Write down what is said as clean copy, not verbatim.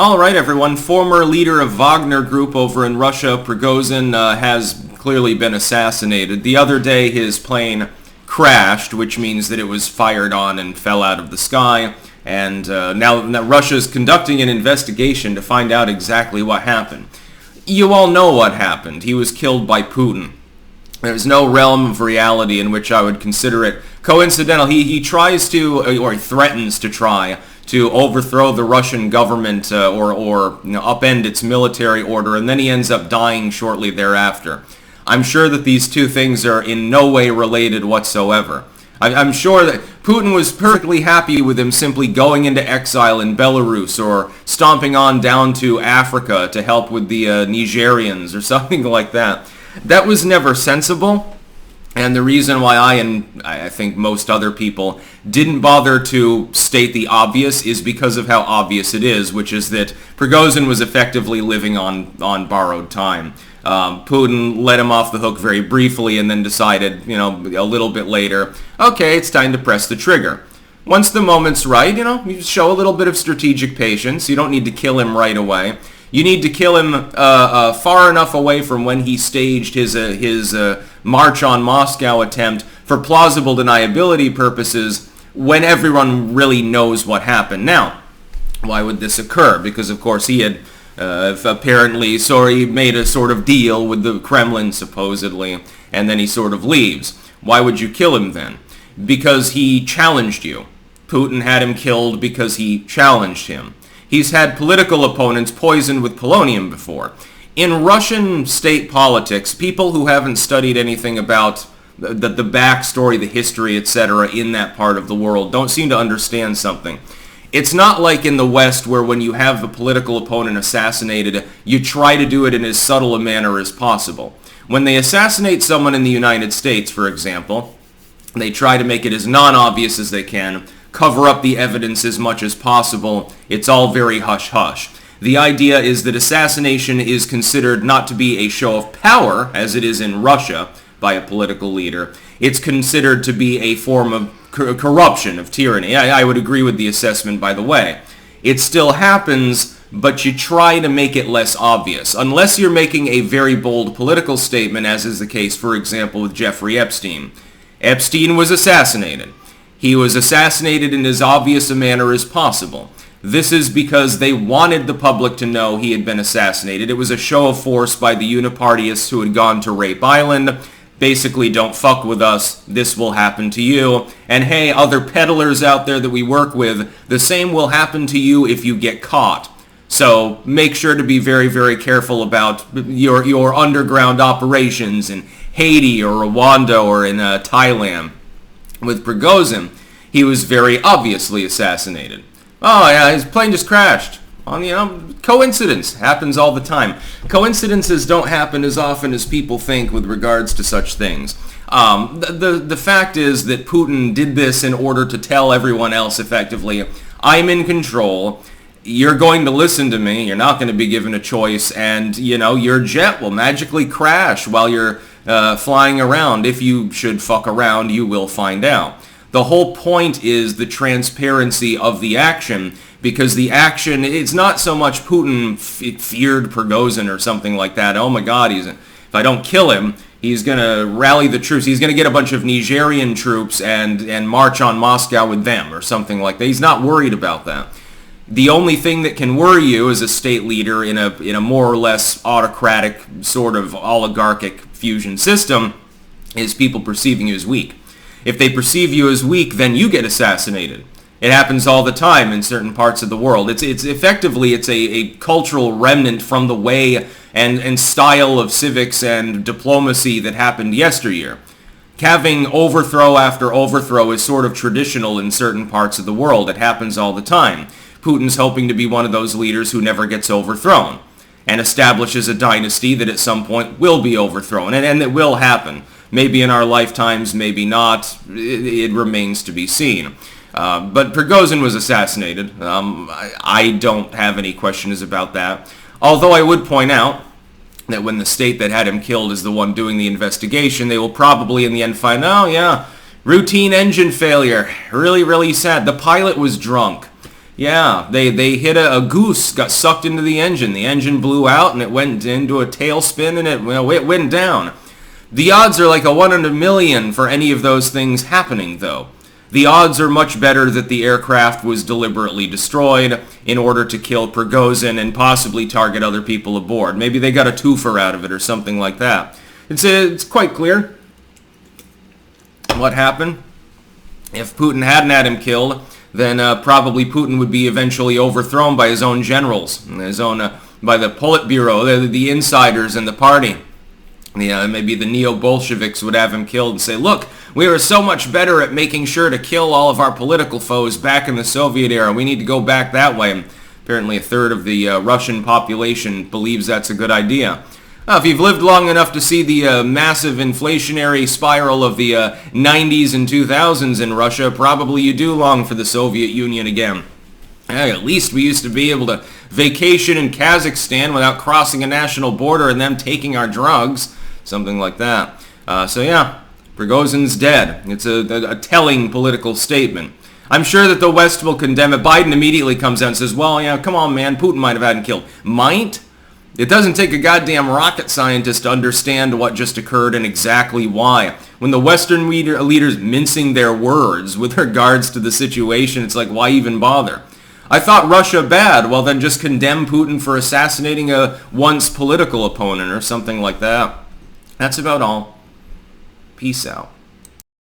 All right, everyone. Former leader of Wagner Group over in Russia, Prigozhin, has clearly been assassinated. The other day, his plane crashed, which means that it was fired on and fell out of the sky. And now Russia is conducting an investigation to find out exactly what happened. You all know what happened. He was killed by Putin. There's no realm of reality in which I would consider it coincidental. He tries to, or he threatens to try, to overthrow the Russian government or upend its military order, and then he ends up dying shortly thereafter. I'm sure that these two things are in no way related whatsoever. I'm sure that Putin was perfectly happy with him simply going into exile in Belarus or stomping on down to Africa to help with the Nigerians or something like that. That was never sensible. And the reason why I think most other people didn't bother to state the obvious is because of how obvious it is, which is that Prigozhin was effectively living on borrowed time. Putin let him off the hook very briefly and then decided, a little bit later, okay, it's time to press the trigger. Once the moment's right, you show a little bit of strategic patience. You don't need to kill him right away. You need to kill him far enough away from when he staged his march on Moscow attempt for plausible deniability purposes when everyone really knows what happened. Now, why would this occur? Because, of course, he had apparently made a sort of deal with the Kremlin, supposedly, and then he sort of leaves. Why would you kill him then? Because he challenged you. Putin had him killed because he challenged him. He's had political opponents poisoned with polonium before. In Russian state politics, people who haven't studied anything about the backstory, the history, etc. in that part of the world don't seem to understand something. It's not like in the West where when you have a political opponent assassinated, you try to do it in as subtle a manner as possible. When they assassinate someone in the United States, for example, they try to make it as non-obvious as they can, cover up the evidence as much as possible. It's all very hush-hush. The idea is that assassination is considered not to be a show of power, as it is in Russia, by a political leader. It's considered to be a form of corruption, of tyranny. I would agree with the assessment, by the way. It still happens, but you try to make it less obvious. Unless you're making a very bold political statement, as is the case, for example, with Jeffrey Epstein. Epstein was assassinated. He was assassinated in as obvious a manner as possible. This is because they wanted the public to know he had been assassinated. It was a show of force by the unipartyists who had gone to Rape Island. Basically, don't fuck with us, this will happen to you. And hey, other peddlers out there that we work with, the same will happen to you if you get caught. So make sure to be very, very careful about your underground operations in Haiti or Rwanda or in Thailand. With Prigozhin, he was very obviously assassinated. Oh yeah, his plane just crashed. Coincidence happens all the time. Coincidences don't happen as often as people think with regards to such things. The fact is that Putin did this in order to tell everyone else effectively, I'm in control. You're going to listen to me. You're not going to be given a choice, and your jet will magically crash while you're flying around. If you should fuck around, you will find out. The whole point is the transparency of the action, because the action, it's not so much Putin feared Prigozhin or something like that. Oh my God, if I don't kill him, he's going to rally the troops. He's going to get a bunch of Nigerian troops and march on Moscow with them or something like that. He's not worried about that. The only thing that can worry you as a state leader in a more or less autocratic sort of oligarchic fusion system is people perceiving you as weak. If they perceive you as weak, then you get assassinated. It happens all the time in certain parts of the world. It's effectively a cultural remnant from the way and style of civics and diplomacy that happened yesteryear. Having overthrow after overthrow is sort of traditional in certain parts of the world. It happens all the time. Putin's hoping to be one of those leaders who never gets overthrown and establishes a dynasty that at some point will be overthrown, and it will happen. Maybe in our lifetimes, maybe not. It remains to be seen. But Prigozhin was assassinated. I don't have any questions about that. Although I would point out that when the state that had him killed is the one doing the investigation, they will probably in the end find, routine engine failure. Really, really sad. The pilot was drunk. Yeah, they hit a goose, got sucked into the engine blew out and it went into a tailspin and it went down. The odds are like a 1 in a million for any of those things happening, though. The odds are much better that the aircraft was deliberately destroyed in order to kill Prigozhin and possibly target other people aboard. Maybe they got a twofer out of it or something like that. It's quite clear what happened. If Putin hadn't had him killed, then probably Putin would be eventually overthrown by his own generals, by the Politburo, the insiders in the party. Maybe the neo-Bolsheviks would have him killed and say, look, we were so much better at making sure to kill all of our political foes back in the Soviet era. We need to go back that way. And apparently a third of the Russian population believes that's a good idea. If you've lived long enough to see the massive inflationary spiral of the 90s and 2000s in Russia, probably you do long for the Soviet Union again. At least we used to be able to vacation in Kazakhstan without crossing a national border and them taking our drugs. Something like that. So yeah, Prigozhin's dead. It's a telling political statement. I'm sure that the West will condemn it. Biden immediately comes out and says, well, yeah, come on, man, Putin might have had him killed. Might? It doesn't take a goddamn rocket scientist to understand what just occurred and exactly why. When the Western leaders mincing their words with regards to the situation, it's like, why even bother? I thought Russia bad. Well, then just condemn Putin for assassinating a once political opponent or something like that. That's about all. Peace out.